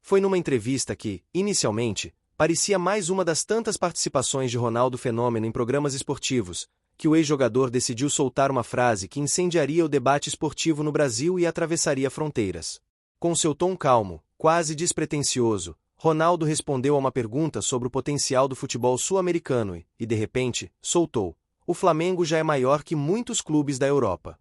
Foi numa entrevista que, inicialmente, parecia mais uma das tantas participações de Ronaldo Fenômeno em programas esportivos, que o ex-jogador decidiu soltar uma frase que incendiaria o debate esportivo no Brasil e atravessaria fronteiras. Com seu tom calmo, quase despretensioso, Ronaldo respondeu a uma pergunta sobre o potencial do futebol sul-americano e, de repente, soltou: "O Flamengo já é maior que muitos clubes da Europa."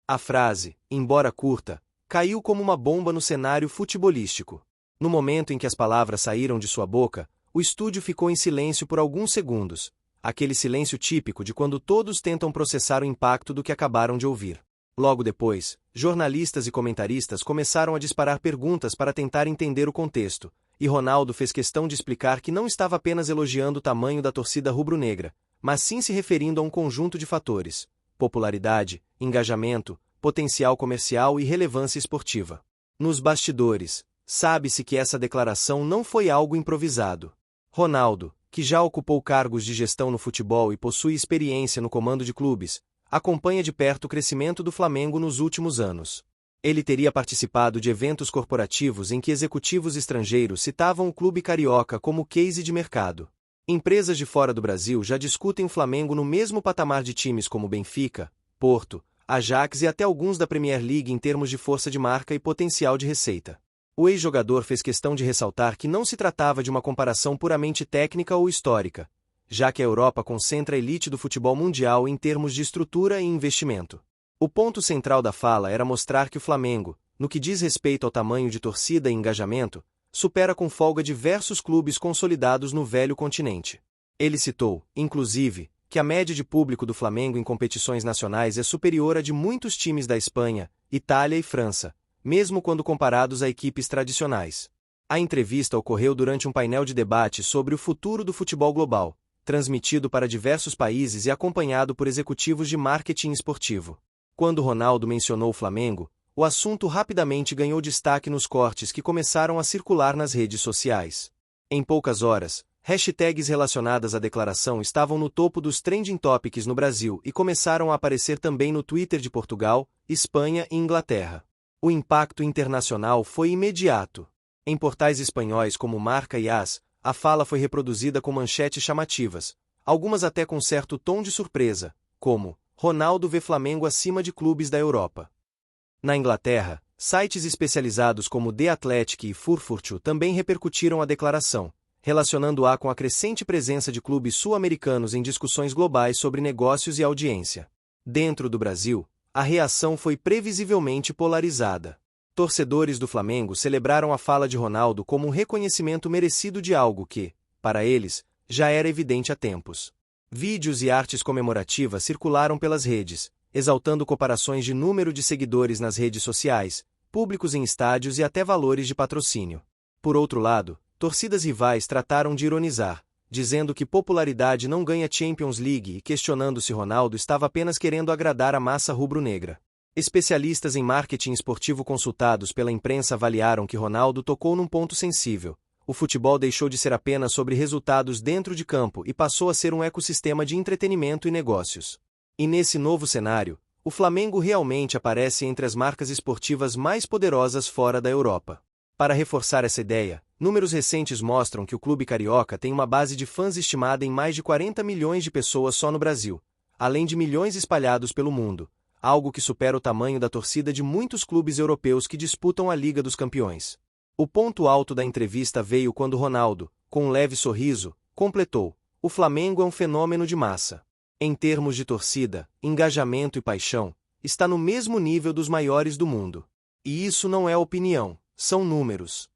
A frase, embora curta, caiu como uma bomba no cenário futebolístico. No momento em que as palavras saíram de sua boca, o estúdio ficou em silêncio por alguns segundos, aquele silêncio típico de quando todos tentam processar o impacto do que acabaram de ouvir. Logo depois, jornalistas e comentaristas começaram a disparar perguntas para tentar entender o contexto, e Ronaldo fez questão de explicar que não estava apenas elogiando o tamanho da torcida rubro-negra, mas sim se referindo a um conjunto de fatores: popularidade, engajamento, potencial comercial e relevância esportiva. Nos bastidores, sabe-se que essa declaração não foi algo improvisado. Ronaldo, que já ocupou cargos de gestão no futebol e possui experiência no comando de clubes, acompanha de perto o crescimento do Flamengo nos últimos anos. Ele teria participado de eventos corporativos em que executivos estrangeiros citavam o clube carioca como case de mercado. Empresas de fora do Brasil já discutem o Flamengo no mesmo patamar de times como Benfica, Porto, Ajax e até alguns da Premier League em termos de força de marca e potencial de receita. O ex-jogador fez questão de ressaltar que não se tratava de uma comparação puramente técnica ou histórica, já que a Europa concentra a elite do futebol mundial em termos de estrutura e investimento. O ponto central da fala era mostrar que o Flamengo, no que diz respeito ao tamanho de torcida e engajamento, supera com folga diversos clubes consolidados no velho continente. Ele citou, inclusive, que a média de público do Flamengo em competições nacionais é superior à de muitos times da Espanha, Itália e França, mesmo quando comparados a equipes tradicionais. A entrevista ocorreu durante um painel de debate sobre o futuro do futebol global, transmitido para diversos países e acompanhado por executivos de marketing esportivo. Quando Ronaldo mencionou o Flamengo, o assunto rapidamente ganhou destaque nos cortes que começaram a circular nas redes sociais. Em poucas horas, hashtags relacionadas à declaração estavam no topo dos trending topics no Brasil e começaram a aparecer também no Twitter de Portugal, Espanha e Inglaterra. O impacto internacional foi imediato. Em portais espanhóis como Marca e AS, a fala foi reproduzida com manchetes chamativas, algumas até com certo tom de surpresa, como: "Ronaldo vê Flamengo acima de clubes da Europa." Na Inglaterra, sites especializados como The Athletic e Furfurtu também repercutiram a declaração, relacionando-a com a crescente presença de clubes sul-americanos em discussões globais sobre negócios e audiência. Dentro do Brasil, a reação foi previsivelmente polarizada. Torcedores do Flamengo celebraram a fala de Ronaldo como um reconhecimento merecido de algo que, para eles, já era evidente há tempos. Vídeos e artes comemorativas circularam pelas redes, exaltando comparações de número de seguidores nas redes sociais, públicos em estádios e até valores de patrocínio. Por outro lado, torcidas rivais trataram de ironizar, dizendo que popularidade não ganha Champions League e questionando se Ronaldo estava apenas querendo agradar a massa rubro-negra. Especialistas em marketing esportivo consultados pela imprensa avaliaram que Ronaldo tocou num ponto sensível. O futebol deixou de ser apenas sobre resultados dentro de campo e passou a ser um ecossistema de entretenimento e negócios. E nesse novo cenário, o Flamengo realmente aparece entre as marcas esportivas mais poderosas fora da Europa. Para reforçar essa ideia, números recentes mostram que o clube carioca tem uma base de fãs estimada em mais de 40 milhões de pessoas só no Brasil, além de milhões espalhados pelo mundo, algo que supera o tamanho da torcida de muitos clubes europeus que disputam a Liga dos Campeões. O ponto alto da entrevista veio quando Ronaldo, com um leve sorriso, completou: "O Flamengo é um fenômeno de massa. Em termos de torcida, engajamento e paixão, está no mesmo nível dos maiores do mundo. E isso não é opinião, são números."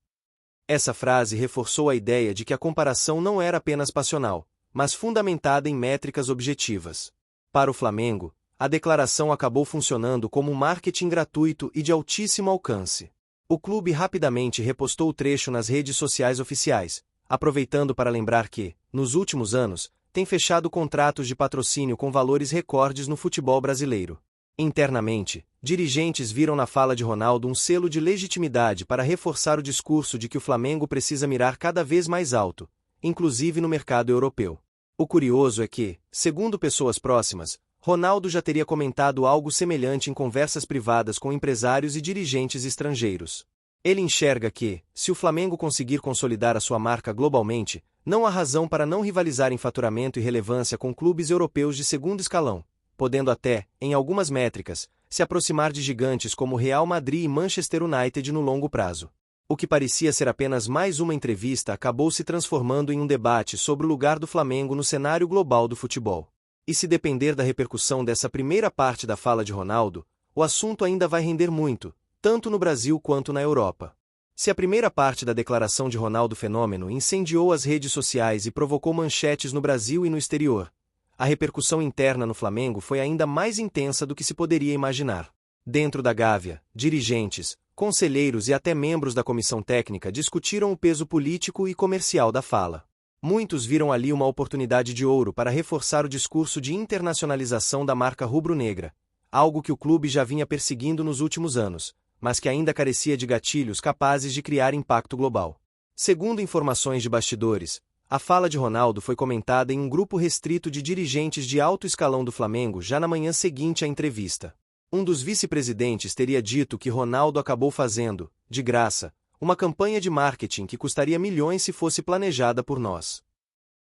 Essa frase reforçou a ideia de que a comparação não era apenas passional, mas fundamentada em métricas objetivas. Para o Flamengo, a declaração acabou funcionando como um marketing gratuito e de altíssimo alcance. O clube rapidamente repostou o trecho nas redes sociais oficiais, aproveitando para lembrar que, nos últimos anos, tem fechado contratos de patrocínio com valores recordes no futebol brasileiro. Internamente, dirigentes viram na fala de Ronaldo um selo de legitimidade para reforçar o discurso de que o Flamengo precisa mirar cada vez mais alto, inclusive no mercado europeu. O curioso é que, segundo pessoas próximas, Ronaldo já teria comentado algo semelhante em conversas privadas com empresários e dirigentes estrangeiros. Ele enxerga que, se o Flamengo conseguir consolidar a sua marca globalmente, não há razão para não rivalizar em faturamento e relevância com clubes europeus de segundo escalão, podendo até, em algumas métricas, se aproximar de gigantes como Real Madrid e Manchester United no longo prazo. O que parecia ser apenas mais uma entrevista acabou se transformando em um debate sobre o lugar do Flamengo no cenário global do futebol. E se depender da repercussão dessa primeira parte da fala de Ronaldo, o assunto ainda vai render muito, tanto no Brasil quanto na Europa. Se a primeira parte da declaração de Ronaldo Fenômeno incendiou as redes sociais e provocou manchetes no Brasil e no exterior, a repercussão interna no Flamengo foi ainda mais intensa do que se poderia imaginar. Dentro da Gávea, dirigentes, conselheiros e até membros da comissão técnica discutiram o peso político e comercial da fala. Muitos viram ali uma oportunidade de ouro para reforçar o discurso de internacionalização da marca rubro-negra, algo que o clube já vinha perseguindo nos últimos anos, mas que ainda carecia de gatilhos capazes de criar impacto global. Segundo informações de bastidores, a fala de Ronaldo foi comentada em um grupo restrito de dirigentes de alto escalão do Flamengo já na manhã seguinte à entrevista. Um dos vice-presidentes teria dito que Ronaldo acabou fazendo, de graça, uma campanha de marketing que custaria milhões se fosse planejada por nós.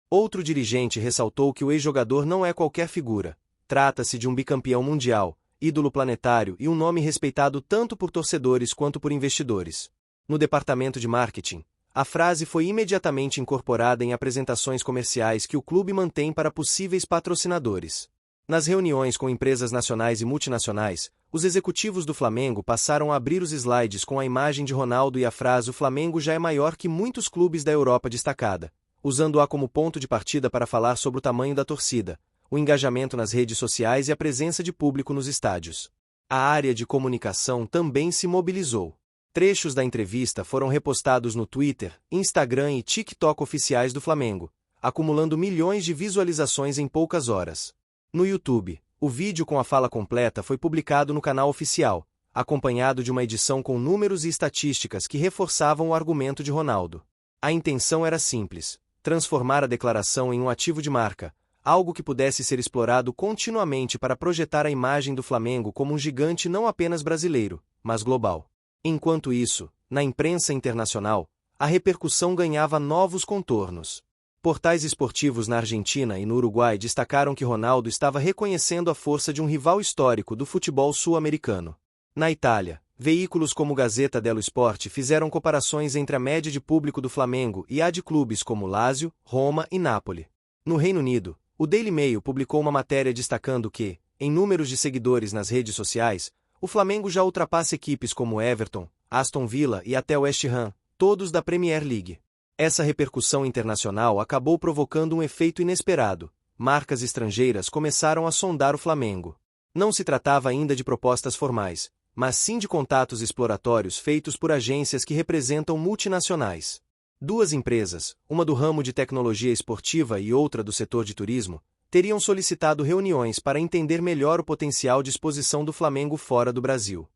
Outro dirigente ressaltou que o ex-jogador não é qualquer figura, trata-se de um bicampeão mundial, ídolo planetário e um nome respeitado tanto por torcedores quanto por investidores. No departamento de marketing, a frase foi imediatamente incorporada em apresentações comerciais que o clube mantém para possíveis patrocinadores. Nas reuniões com empresas nacionais e multinacionais, os executivos do Flamengo passaram a abrir os slides com a imagem de Ronaldo e a frase "O Flamengo já é maior que muitos clubes da Europa" destacada, usando-a como ponto de partida para falar sobre o tamanho da torcida, o engajamento nas redes sociais e a presença de público nos estádios. A área de comunicação também se mobilizou. Trechos da entrevista foram repostados no Twitter, Instagram e TikTok oficiais do Flamengo, acumulando milhões de visualizações em poucas horas. No YouTube, o vídeo com a fala completa foi publicado no canal oficial, acompanhado de uma edição com números e estatísticas que reforçavam o argumento de Ronaldo. A intenção era simples: transformar a declaração em um ativo de marca, algo que pudesse ser explorado continuamente para projetar a imagem do Flamengo como um gigante não apenas brasileiro, mas global. Enquanto isso, na imprensa internacional, a repercussão ganhava novos contornos. Portais esportivos na Argentina e no Uruguai destacaram que Ronaldo estava reconhecendo a força de um rival histórico do futebol sul-americano. Na Itália, veículos como Gazzetta dello Sport fizeram comparações entre a média de público do Flamengo e a de clubes como Lazio, Roma e Nápoles. No Reino Unido, o Daily Mail publicou uma matéria destacando que, em números de seguidores nas redes sociais, o Flamengo já ultrapassa equipes como Everton, Aston Villa e até West Ham, todos da Premier League. Essa repercussão internacional acabou provocando um efeito inesperado. Marcas estrangeiras começaram a sondar o Flamengo. Não se tratava ainda de propostas formais, mas sim de contatos exploratórios feitos por agências que representam multinacionais. Duas empresas, uma do ramo de tecnologia esportiva e outra do setor de turismo, teriam solicitado reuniões para entender melhor o potencial de exposição do Flamengo fora do Brasil.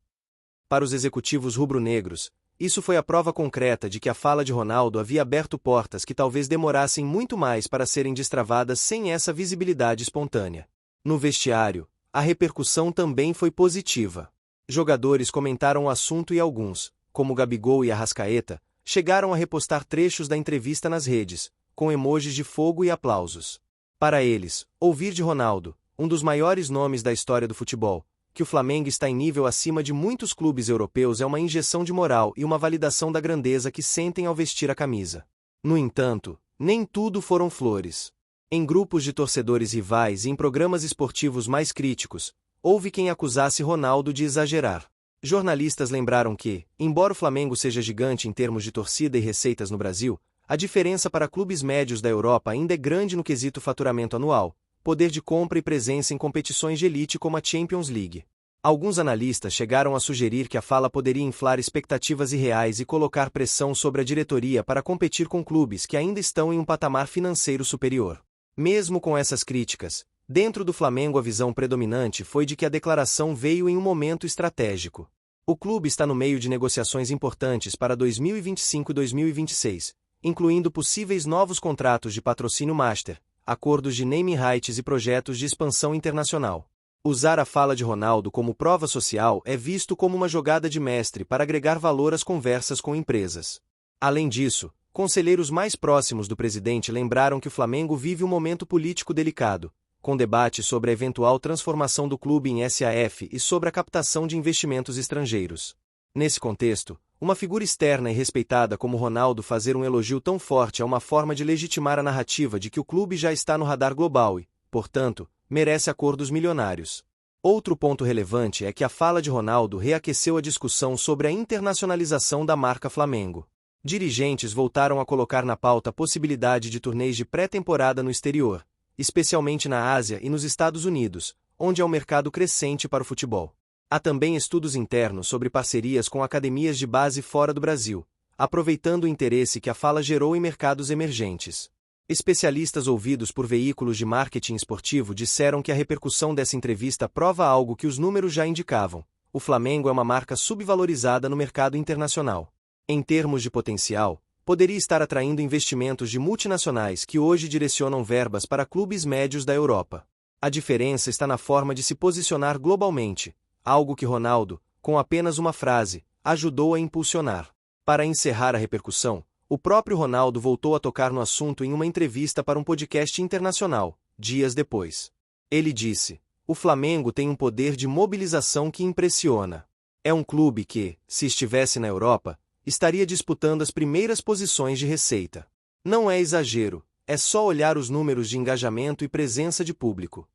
Para os executivos rubro-negros, isso foi a prova concreta de que a fala de Ronaldo havia aberto portas que talvez demorassem muito mais para serem destravadas sem essa visibilidade espontânea. No vestiário, a repercussão também foi positiva. Jogadores comentaram o assunto e alguns, como Gabigol e Arrascaeta, chegaram a repostar trechos da entrevista nas redes, com emojis de fogo e aplausos. Para eles, ouvir de Ronaldo, um dos maiores nomes da história do futebol, que o Flamengo está em nível acima de muitos clubes europeus é uma injeção de moral e uma validação da grandeza que sentem ao vestir a camisa. No entanto, nem tudo foram flores. Em grupos de torcedores rivais e em programas esportivos mais críticos, houve quem acusasse Ronaldo de exagerar. Jornalistas lembraram que, embora o Flamengo seja gigante em termos de torcida e receitas no Brasil, a diferença para clubes médios da Europa ainda é grande no quesito faturamento anual, poder de compra e presença em competições de elite como a Champions League. Alguns analistas chegaram a sugerir que a fala poderia inflar expectativas irreais e colocar pressão sobre a diretoria para competir com clubes que ainda estão em um patamar financeiro superior. Mesmo com essas críticas, dentro do Flamengo a visão predominante foi de que a declaração veio em um momento estratégico. O clube está no meio de negociações importantes para 2025 e 2026, incluindo possíveis novos contratos de patrocínio master, acordos de naming rights e projetos de expansão internacional. Usar a fala de Ronaldo como prova social é visto como uma jogada de mestre para agregar valor às conversas com empresas. Além disso, conselheiros mais próximos do presidente lembraram que o Flamengo vive um momento político delicado, com debate sobre a eventual transformação do clube em SAF e sobre a captação de investimentos estrangeiros. Nesse contexto, uma figura externa e respeitada como Ronaldo fazer um elogio tão forte é uma forma de legitimar a narrativa de que o clube já está no radar global e, portanto, merece acordos milionários. Outro ponto relevante é que a fala de Ronaldo reaqueceu a discussão sobre a internacionalização da marca Flamengo. Dirigentes voltaram a colocar na pauta a possibilidade de turnês de pré-temporada no exterior, especialmente na Ásia e nos Estados Unidos, onde há um mercado crescente para o futebol. Há também estudos internos sobre parcerias com academias de base fora do Brasil, aproveitando o interesse que a fala gerou em mercados emergentes. Especialistas ouvidos por veículos de marketing esportivo disseram que a repercussão dessa entrevista prova algo que os números já indicavam: o Flamengo é uma marca subvalorizada no mercado internacional. Em termos de potencial, poderia estar atraindo investimentos de multinacionais que hoje direcionam verbas para clubes médios da Europa. A diferença está na forma de se posicionar globalmente, algo que Ronaldo, com apenas uma frase, ajudou a impulsionar. Para encerrar a repercussão, o próprio Ronaldo voltou a tocar no assunto em uma entrevista para um podcast internacional, dias depois. Ele disse: "O Flamengo tem um poder de mobilização que impressiona. É um clube que, se estivesse na Europa, estaria disputando as primeiras posições de receita. Não é exagero, é só olhar os números de engajamento e presença de público."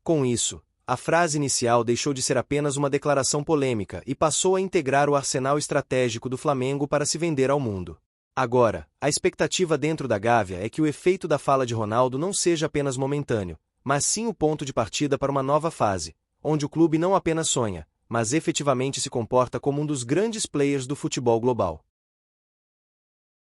Com isso, a frase inicial deixou de ser apenas uma declaração polêmica e passou a integrar o arsenal estratégico do Flamengo para se vender ao mundo. Agora, a expectativa dentro da Gávea é que o efeito da fala de Ronaldo não seja apenas momentâneo, mas sim o ponto de partida para uma nova fase, onde o clube não apenas sonha, mas efetivamente se comporta como um dos grandes players do futebol global.